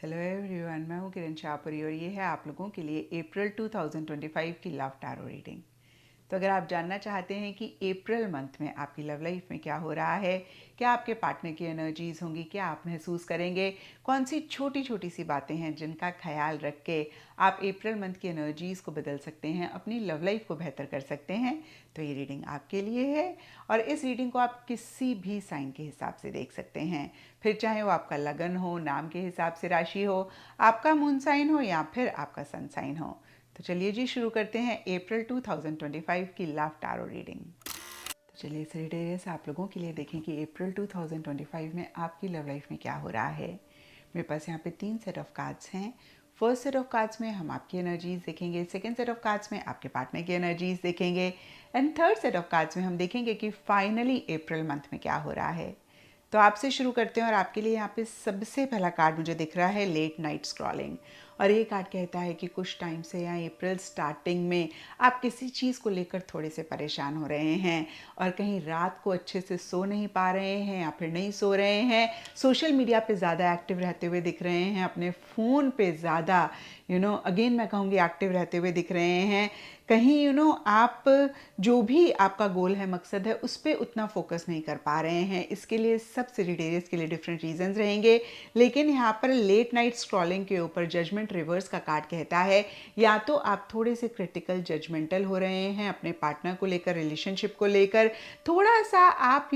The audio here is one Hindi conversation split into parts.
हेलो एवरीवन, मैं हूँ किरण शाहपुरी और ये है आप लोगों के लिए अप्रैल 2025 की लव टैरो रीडिंग। तो अगर आप जानना चाहते हैं कि अप्रैल मंथ में आपकी लव लाइफ में क्या हो रहा है, क्या आपके पार्टनर की एनर्जीज होंगी, क्या आप महसूस करेंगे, कौन सी छोटी छोटी सी बातें हैं जिनका ख्याल रख के आप अप्रैल मंथ की एनर्जीज को बदल सकते हैं, अपनी लव लाइफ को बेहतर कर सकते हैं, तो ये रीडिंग आपके लिए है। और इस रीडिंग को आप किसी भी साइन के हिसाब से देख सकते हैं, फिर चाहे वो आपका लगन हो, नाम के हिसाब से राशि हो, आपका मून साइन हो या फिर आपका सन साइन हो। तो चलिए जी शुरू करते हैं अप्रैल 2025 की लव टैरो रीडिंग। तो चलिए इस रीडिंग से आप लोगों के लिए देखें कि अप्रैल 2025 में आपकी लव लाइफ में क्या हो रहा है। मेरे पास यहाँ पे 3 सेट ऑफ कार्ड्स हैं। फर्स्ट सेट ऑफ कार्ड्स में हम आपकी एनर्जीज देखेंगे, सेकेंड सेट ऑफ कार्ड्स में आपके पार्टनर की एनर्जीज देखेंगे and third set of cards में हम देखेंगे कि फाइनली अप्रैल मंथ में क्या हो रहा है। तो आपसे शुरू करते हैं और आपके लिए यहाँ पे सबसे पहला कार्ड मुझे दिख रहा है लेट नाइट स्क्रॉलिंग। और ये कार्ड कहता है कि कुछ टाइम से या अप्रैल स्टार्टिंग में आप किसी चीज़ को लेकर थोड़े से परेशान हो रहे हैं और कहीं रात को अच्छे से सो नहीं पा रहे हैं या फिर नहीं सो रहे हैं, सोशल मीडिया पे ज़्यादा एक्टिव रहते हुए दिख रहे हैं, अपने फ़ोन पे ज़्यादा अगेन मैं कहूँगी एक्टिव रहते हुए दिख रहे हैं। कहीं आप जो भी आपका गोल है, मकसद है, उस पर उतना फोकस नहीं कर पा रहे हैं। इसके लिए सब सेजिटेरियस के लिए डिफरेंट रीजंस रहेंगे, लेकिन यहाँ पर लेट नाइट स्क्रॉलिंग के ऊपर जजमेंट रिवर्स का कार्ड कहता है या तो आप थोड़े से क्रिटिकल जजमेंटल हो रहे हैं अपने पार्टनर को लेकर, रिलेशनशिप को लेकर, थोड़ा सा आप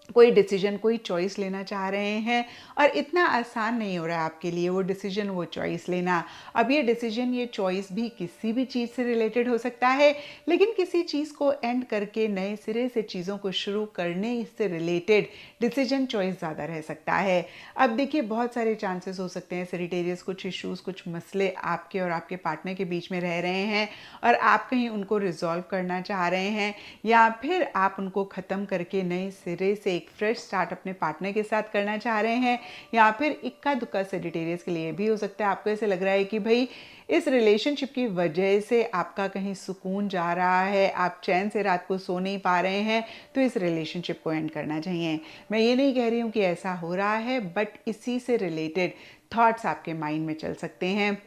कोई डिसीजन, कोई चॉइस लेना चाह रहे हैं और इतना आसान नहीं हो रहा है आपके लिए वो डिसीजन, वो चॉइस लेना। अब ये डिसीजन, ये चॉइस भी किसी भी चीज़ से रिलेटेड हो सकता है, लेकिन किसी चीज़ को एंड करके नए सिरे से चीज़ों को शुरू करने से रिलेटेड डिसीजन, चॉइस ज़्यादा रह सकता है। अब देखिए बहुत सारे चांसेस हो सकते हैं, सेजिटेरियस कुछ इश्यूज़, कुछ मसले आपके और आपके पार्टनर के बीच में रह रहे हैं और आप कहीं उनको रिजॉल्व करना चाह रहे हैं या फिर आप उनको ख़त्म करके नए सिरे से एक फ्रेश स्टार्ट अपने पार्टनर के साथ करना चाह रहे हैं। या फिर इक्का दुक्का सेजिटेरियस के लिए भी हो सकता है, आपको ऐसे लग रहा है कि भाई इस रिलेशनशिप की वजह से आपका कहीं सुकून जा रहा है, आप चैन से रात को सो नहीं पा रहे हैं, तो इस रिलेशनशिप को एंड करना चाहिए। मैं ये नहीं कह रही हूँ कि ऐसा हो रहा है, बट इसी से रिलेटेड थॉट्स आपके माइंड में चल सकते हैं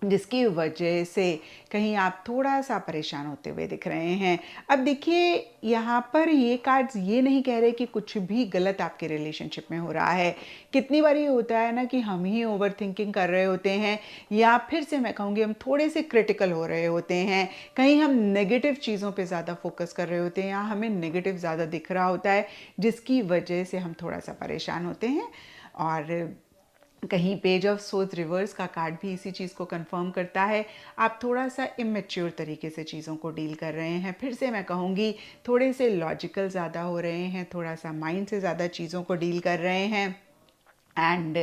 जिसकी वजह से कहीं आप थोड़ा सा परेशान होते हुए दिख रहे हैं। अब देखिए यहाँ पर ये कार्ड्स ये नहीं कह रहे कि कुछ भी गलत आपके रिलेशनशिप में हो रहा है। कितनी बार ये होता है ना कि हम ही ओवर थिंकिंग कर रहे होते हैं या फिर से मैं कहूँगी हम थोड़े से क्रिटिकल हो रहे होते हैं, कहीं हम नेगेटिव चीज़ों पे ज़्यादा फोकस कर रहे होते हैं या हमें नेगेटिव ज़्यादा दिख रहा होता है, जिसकी वजह से हम थोड़ा सा परेशान होते हैं। और कहीं पेज ऑफ सोर्स रिवर्स का कार्ड भी इसी चीज़ को कंफर्म करता है। आप थोड़ा सा इमेच्योर तरीके से चीज़ों को डील कर रहे हैं, फिर से मैं कहूँगी थोड़े से लॉजिकल ज़्यादा हो रहे हैं, थोड़ा सा माइंड से ज़्यादा चीज़ों को डील कर रहे हैं एंड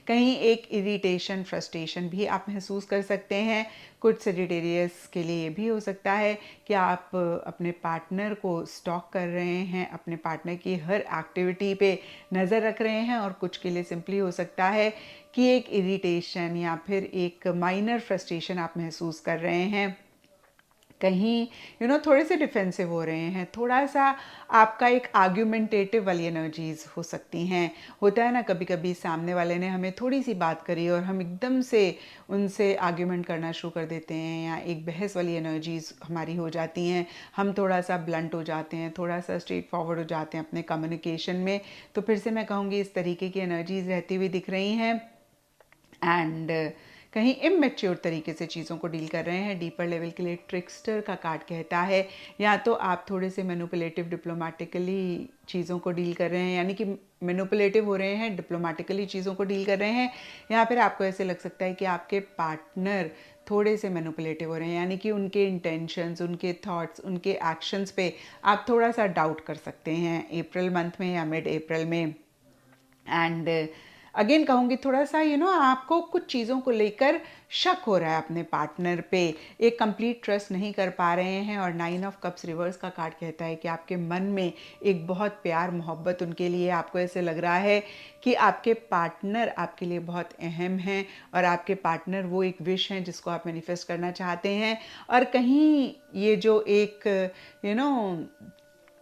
कहीं एक इरिटेशन, फ्रस्ट्रेशन भी आप महसूस कर सकते हैं। कुछ सेजिटेरियस के लिए ये भी हो सकता है कि आप अपने पार्टनर को स्टॉक कर रहे हैं, अपने पार्टनर की हर एक्टिविटी पे नज़र रख रहे हैं, और कुछ के लिए सिंपली हो सकता है कि एक इरिटेशन या फिर एक माइनर फ्रस्ट्रेशन आप महसूस कर रहे हैं। कहीं थोड़े से डिफेंसिव हो रहे हैं, थोड़ा सा आपका एक आर्ग्यूमेंटेटिव वाली एनर्जीज हो सकती हैं। होता है ना कभी कभी सामने वाले ने हमें थोड़ी सी बात करी और हम एकदम से उनसे आर्ग्यूमेंट करना शुरू कर देते हैं या एक बहस वाली एनर्जीज हमारी हो जाती हैं, हम थोड़ा सा ब्लंट हो जाते हैं, थोड़ा सा स्ट्रेट फॉरवर्ड हो जाते हैं अपने कम्युनिकेशन में। तो फिर से मैं कहूँगी इस तरीके की एनर्जीज रहती हुई दिख रही हैं एंड कहीं इमेच्योर तरीके से चीज़ों को डील कर रहे हैं। डीपर लेवल के लिए ट्रिक्स्टर का कार्ड कहता है या तो आप थोड़े से मैनिपुलेटिव, डिप्लोमेटिकली चीज़ों को डील कर रहे हैं, यानी कि मैनिपुलेटिव हो रहे हैं, डिप्लोमेटिकली चीज़ों को डील कर रहे हैं, या फिर आपको ऐसे लग सकता है कि आपके पार्टनर थोड़े से मैनिपुलेटिव हो रहे हैं, यानी कि उनके इंटेंशंस, उनके थॉट्स, उनके एक्शंस पे आप थोड़ा सा डाउट कर सकते हैं अप्रैल मंथ में या मिड अप्रैल में। एंड अगेन कहूँगी थोड़ा सा आपको कुछ चीज़ों को लेकर शक हो रहा है अपने पार्टनर पे, एक कंप्लीट ट्रस्ट नहीं कर पा रहे हैं। और 9 ऑफ कप्स रिवर्स का कार्ड कहता है कि आपके मन में एक बहुत प्यार, मोहब्बत उनके लिए, आपको ऐसे लग रहा है कि आपके पार्टनर आपके लिए बहुत अहम हैं और आपके पार्टनर वो एक विश हैं जिसको आप मैनिफेस्ट करना चाहते हैं। और कहीं ये जो एक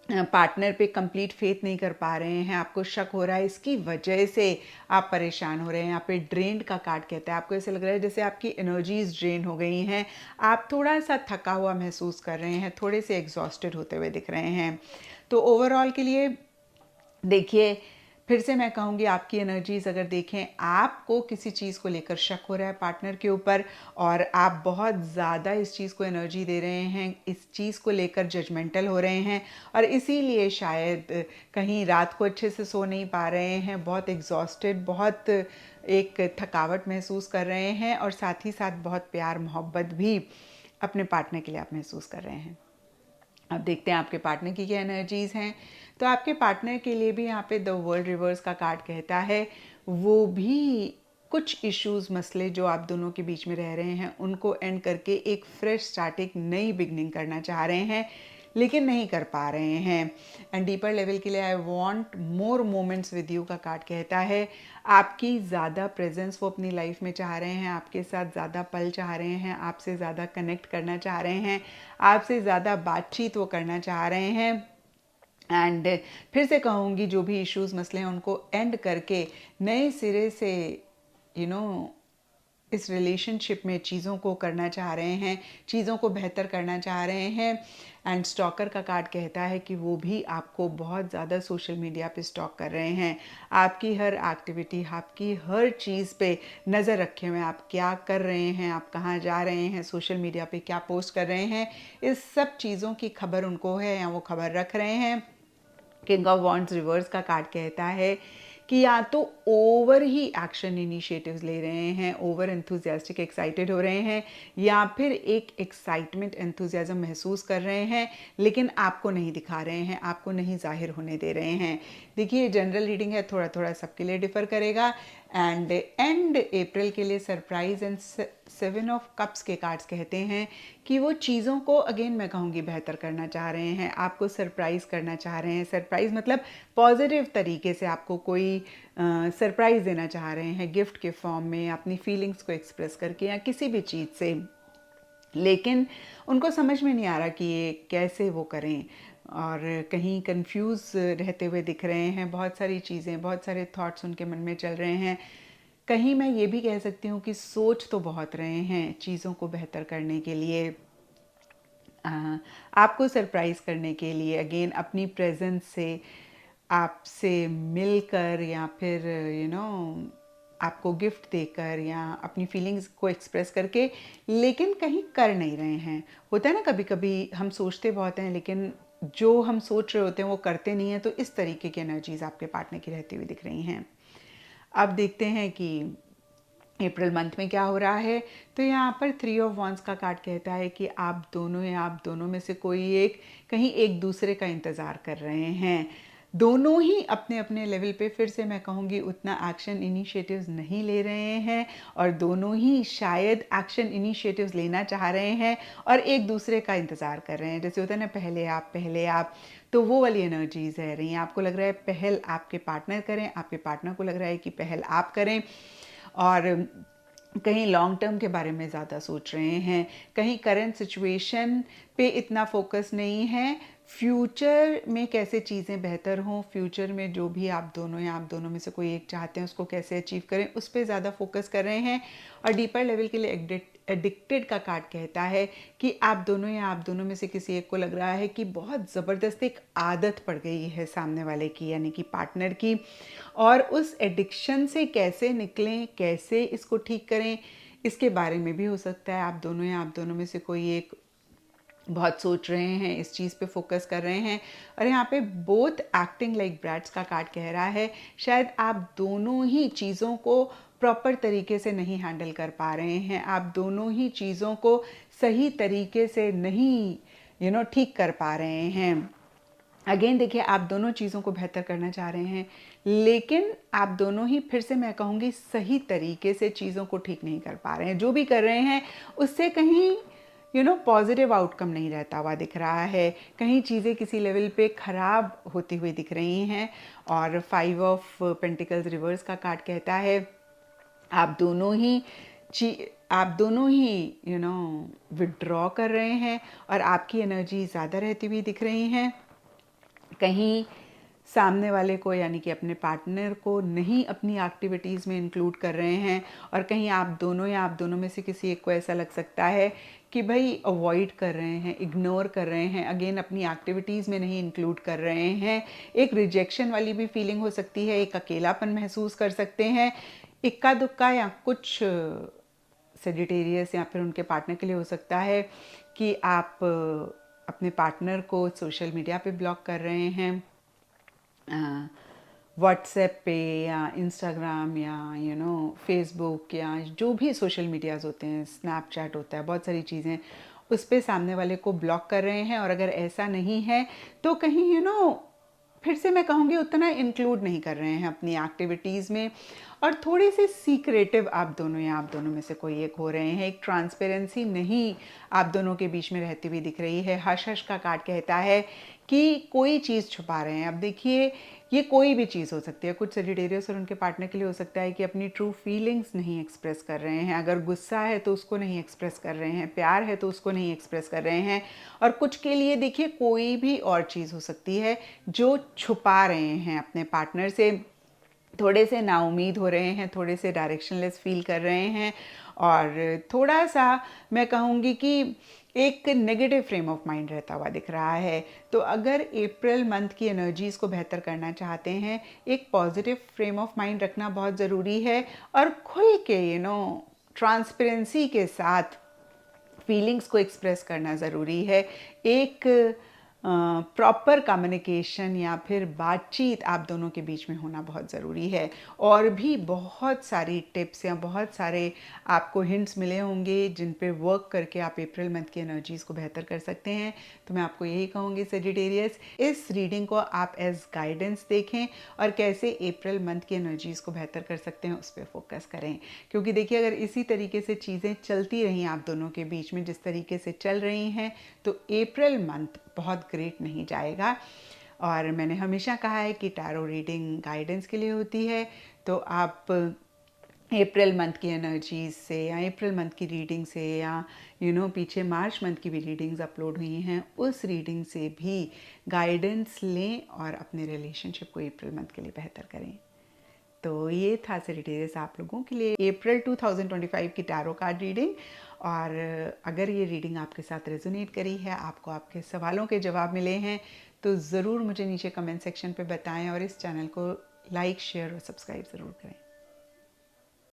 पार्टनर पे कंप्लीट फेथ नहीं कर पा रहे हैं, आपको शक हो रहा है, इसकी वजह से आप परेशान हो रहे हैं। यहाँ पे ड्रेन्ड का कार्ड कहता है, आपको ऐसा लग रहा है जैसे आपकी एनर्जीज ड्रेन हो गई हैं, आप थोड़ा सा थका हुआ महसूस कर रहे हैं, थोड़े से एग्जॉस्टेड होते हुए दिख रहे हैं। तो ओवरऑल के लिए देखिए, फिर से मैं कहूँगी, आपकी एनर्जीज अगर देखें, आपको किसी चीज़ को लेकर शक हो रहा है पार्टनर के ऊपर, और आप बहुत ज़्यादा इस चीज़ को एनर्जी दे रहे हैं, इस चीज़ को लेकर जजमेंटल हो रहे हैं, और इसीलिए शायद कहीं रात को अच्छे से सो नहीं पा रहे हैं, बहुत एग्जॉस्टेड, बहुत एक थकावट महसूस कर रहे हैं, और साथ ही साथ बहुत प्यार मोहब्बत भी अपने पार्टनर के लिए आप महसूस कर रहे हैं। अब देखते हैं आपके पार्टनर की क्या एनर्जीज़ हैं। तो आपके पार्टनर के लिए भी यहाँ पे द वर्ल्ड रिवर्स का कार्ड कहता है, वो भी कुछ इश्यूज़, मसले जो आप दोनों के बीच में रह रहे हैं, उनको एंड करके एक फ्रेश स्टार्ट, एक नई बिगनिंग करना चाह रहे हैं, लेकिन नहीं कर पा रहे हैं। एंड डीपर लेवल के लिए I want more moments with you का कार्ड कहता है, आपकी ज़्यादा प्रेजेंस वो अपनी लाइफ में चाह रहे हैं, आपके साथ ज़्यादा पल चाह रहे हैं, आपसे ज़्यादा कनेक्ट करना चाह रहे हैं, आपसे ज़्यादा बातचीत वो करना चाह रहे हैं। एंड फिर से कहूँगी, जो भी इश्यूज मसले हैं उनको एंड करके नए सिरे से इस रिलेशनशिप में चीज़ों को करना चाह रहे हैं, चीज़ों को बेहतर करना चाह रहे हैं। एंड स्टॉकर का कार्ड कहता है कि वो भी आपको बहुत ज़्यादा सोशल मीडिया पे स्टॉक कर रहे हैं, आपकी हर एक्टिविटी, आपकी हर चीज़ पे नज़र रखे हुए हैं, आप क्या कर रहे हैं, आप कहाँ जा रहे हैं, सोशल मीडिया पे क्या पोस्ट कर रहे हैं, इस सब चीज़ों की खबर उनको है, या वो खबर रख रहे हैं। किंग ऑफ वॉन्ड्स रिवर्स का कार्ड कहता है कि या तो ओवर ही एक्शन इनिशिएटिव्स ले रहे हैं, ओवर एंथुजियास्टिक एक्साइटेड हो रहे हैं, या फिर एक एक्साइटमेंट एंथुजियाज्म महसूस कर रहे हैं, लेकिन आपको नहीं दिखा रहे हैं, आपको नहीं जाहिर होने दे रहे हैं। देखिए, जनरल रीडिंग है, थोड़ा थोड़ा सबके लिए डिफर करेगा। एंड अप्रैल के लिए सरप्राइज एंड 7 ऑफ कप्स के कार्ड्स कहते हैं कि वो चीज़ों को, अगेन मैं कहूँगी, बेहतर करना चाह रहे हैं, आपको सरप्राइज करना चाह रहे हैं। सरप्राइज मतलब पॉजिटिव तरीके से आपको कोई सरप्राइज देना चाह रहे हैं, गिफ्ट के फॉर्म में, अपनी फीलिंग्स को एक्सप्रेस करके, या किसी भी चीज़ से। लेकिन उनको समझ में नहीं आ रहा कि ये कैसे वो करें, और कहीं कंफ्यूज रहते हुए दिख रहे हैं। बहुत सारी चीज़ें, बहुत सारे थॉट्स उनके मन में चल रहे हैं। कहीं मैं ये भी कह सकती हूँ कि सोच तो बहुत रहे हैं चीज़ों को बेहतर करने के लिए, आपको सरप्राइज़ करने के लिए, अगेन अपनी प्रेजेंस से, आपसे मिलकर, या फिर आपको गिफ्ट देकर, या अपनी फीलिंग्स को एक्सप्रेस करके, लेकिन कहीं कर नहीं रहे हैं। होता है ना, कभी कभी हम सोचते बहुत हैं, लेकिन जो हम सोच रहे होते हैं वो करते नहीं हैं। तो इस तरीके की एनर्जीज आपके पार्टनर की रहती हुई दिख रही हैं। अब देखते हैं कि अप्रैल मंथ में क्या हो रहा है। तो यहाँ पर 3 ऑफ वॉन्ड्स का कार्ड कहता है कि आप दोनों, या आप दोनों में से कोई एक कहीं एक दूसरे का इंतज़ार कर रहे हैं। दोनों ही अपने अपने लेवल पे, फिर से मैं कहूँगी, उतना एक्शन इनिशिएटिव्स नहीं ले रहे हैं, और दोनों ही शायद एक्शन इनिशिएटिव्स लेना चाह रहे हैं और एक दूसरे का इंतज़ार कर रहे हैं। जैसे होता है ना, पहले आप, पहले आप, तो वो वाली एनर्जीज रह रही हैं। आपको लग रहा है पहल आपके पार्टनर करें, आपके पार्टनर को लग रहा है कि पहल आप करें, और कहीं लॉन्ग टर्म के बारे में ज़्यादा सोच रहे हैं, कहीं करंट सिचुएशन पे इतना फोकस नहीं है, फ्यूचर में कैसे चीज़ें बेहतर हों, फ्यूचर में जो भी आप दोनों, या आप दोनों में से कोई एक चाहते हैं, उसको कैसे अचीव करें, उस पर ज़्यादा फोकस कर रहे हैं। और डीपर लेवल के लिए एडिक्टेड का कार्ड कहता है कि आप दोनों, या आप दोनों में से किसी एक को लग रहा है कि बहुत ज़बरदस्त एक आदत पड़ गई है सामने वाले की, यानी कि पार्टनर की, और उस एडिक्शन से कैसे निकलें, कैसे इसको ठीक करें, इसके बारे में भी हो सकता है आप दोनों, या आप दोनों में से कोई एक बहुत सोच रहे हैं, इस चीज़ पे फोकस कर रहे हैं। और यहाँ पे बोथ एक्टिंग लाइक ब्रैट्स का कार्ड कह रहा है, शायद आप दोनों ही चीज़ों को प्रॉपर तरीके से नहीं हैंडल कर पा रहे हैं, आप दोनों ही चीज़ों को सही तरीके से नहीं ठीक कर पा रहे हैं। अगेन देखिए, आप दोनों चीज़ों को बेहतर करना चाह रहे हैं, लेकिन आप दोनों ही, फिर से मैं कहूँगी, सही तरीके से चीज़ों को ठीक नहीं कर पा रहे हैं। जो भी कर रहे हैं उससे कहीं पॉजिटिव आउटकम नहीं रहता हुआ दिख रहा है, कहीं चीज़ें किसी लेवल पे ख़राब होती हुई दिख रही हैं। और 5 ऑफ पेंटिकल्स रिवर्स का कार्ड कहता है, आप दोनों ही विड्रॉ कर रहे हैं, और आपकी एनर्जी ज़्यादा रहती हुई दिख रही हैं। कहीं सामने वाले को यानी कि अपने पार्टनर को नहीं अपनी एक्टिविटीज़ में इंक्लूड कर रहे हैं, और कहीं आप दोनों या आप दोनों में से किसी एक को ऐसा लग सकता है कि भाई अवॉइड कर रहे हैं, इग्नोर कर रहे हैं, अगेन अपनी एक्टिविटीज़ में नहीं इंक्लूड कर रहे हैं। एक रिजेक्शन वाली भी फीलिंग हो सकती है, एक अकेलापन महसूस कर सकते हैं। इक्का दुक्का या कुछ सेजिटेरियस या फिर उनके पार्टनर के लिए हो सकता है कि आप अपने पार्टनर को सोशल मीडिया पे ब्लॉक कर रहे हैं, व्हाट्सएप पे या इंस्टाग्राम या फेसबुक या जो भी सोशल मीडियाज़ होते हैं, स्नैपचैट होता है, बहुत सारी चीज़ें, उस पे सामने वाले को ब्लॉक कर रहे हैं। और अगर ऐसा नहीं है तो कहीं फिर से मैं कहूँगी उतना इंक्लूड नहीं कर रहे हैं अपनी एक्टिविटीज़ में, और थोड़े से सीक्रेटिव आप दोनों या आप दोनों में से कोई एक हो रहे हैं। एक ट्रांसपेरेंसी नहीं आप दोनों के बीच में रहती हुई दिख रही है। हश हश का कार्ड कहता है कि कोई चीज़ छुपा रहे हैं। अब देखिए, ये कोई भी चीज़ हो सकती है। कुछ सेजिटेरियस और उनके पार्टनर के लिए हो सकता है कि अपनी ट्रू फीलिंग्स नहीं एक्सप्रेस कर रहे हैं। अगर गुस्सा है तो उसको नहीं एक्सप्रेस कर रहे हैं, प्यार है तो उसको नहीं एक्सप्रेस कर रहे हैं। और कुछ के लिए देखिए कोई भी और चीज़ हो सकती है जो छुपा रहे हैं अपने पार्टनर से। थोड़े से नाउम्मीद हो रहे हैं, थोड़े से डायरेक्शनलेस फील कर रहे हैं, और थोड़ा सा मैं कहूँगी कि एक नेगेटिव फ्रेम ऑफ माइंड रहता हुआ दिख रहा है। तो अगर अप्रैल मंथ की एनर्जीज़ को बेहतर करना चाहते हैं, एक पॉजिटिव फ्रेम ऑफ माइंड रखना बहुत ज़रूरी है, और खुल के ट्रांसपेरेंसी के साथ फीलिंग्स को एक्सप्रेस करना ज़रूरी है। एक प्रॉपर कम्युनिकेशन या फिर बातचीत आप दोनों के बीच में होना बहुत ज़रूरी है। और भी बहुत सारी टिप्स या बहुत सारे आपको हिंट्स मिले होंगे जिन पे वर्क करके आप अप्रैल मंथ की एनर्जीज़ को बेहतर कर सकते हैं। तो मैं आपको यही कहूँगी सेजिटेरियस, इस रीडिंग को आप एज गाइडेंस देखें और कैसे अप्रैल मंथ की एनर्जीज़ को बेहतर कर सकते हैं उस पर फोकस करें। क्योंकि देखिए, अगर इसी तरीके से चीज़ें चलती रहीं आप दोनों के बीच में जिस तरीके से चल रही हैं, तो अप्रैल मंथ बहुत ग्रेट नहीं जाएगा। और मैंने हमेशा कहा है कि टैरो रीडिंग गाइडेंस के लिए होती है। तो आप अप्रैल मंथ की एनर्जीज से या अप्रैल मंथ की रीडिंग से या पीछे मार्च मंथ की भी रीडिंग्स अपलोड हुई हैं, उस रीडिंग से भी गाइडेंस लें और अपने रिलेशनशिप को अप्रैल मंथ के लिए बेहतर करें। तो ये था सेजिटेरियस आप लोगों के लिए अप्रैल 2025 की टैरो कार्ड रीडिंग। और अगर ये रीडिंग आपके साथ रेजोनेट करी है, आपको आपके सवालों के जवाब मिले हैं, तो ज़रूर मुझे नीचे कमेंट सेक्शन पे बताएं, और इस चैनल को लाइक, शेयर और सब्सक्राइब ज़रूर करें।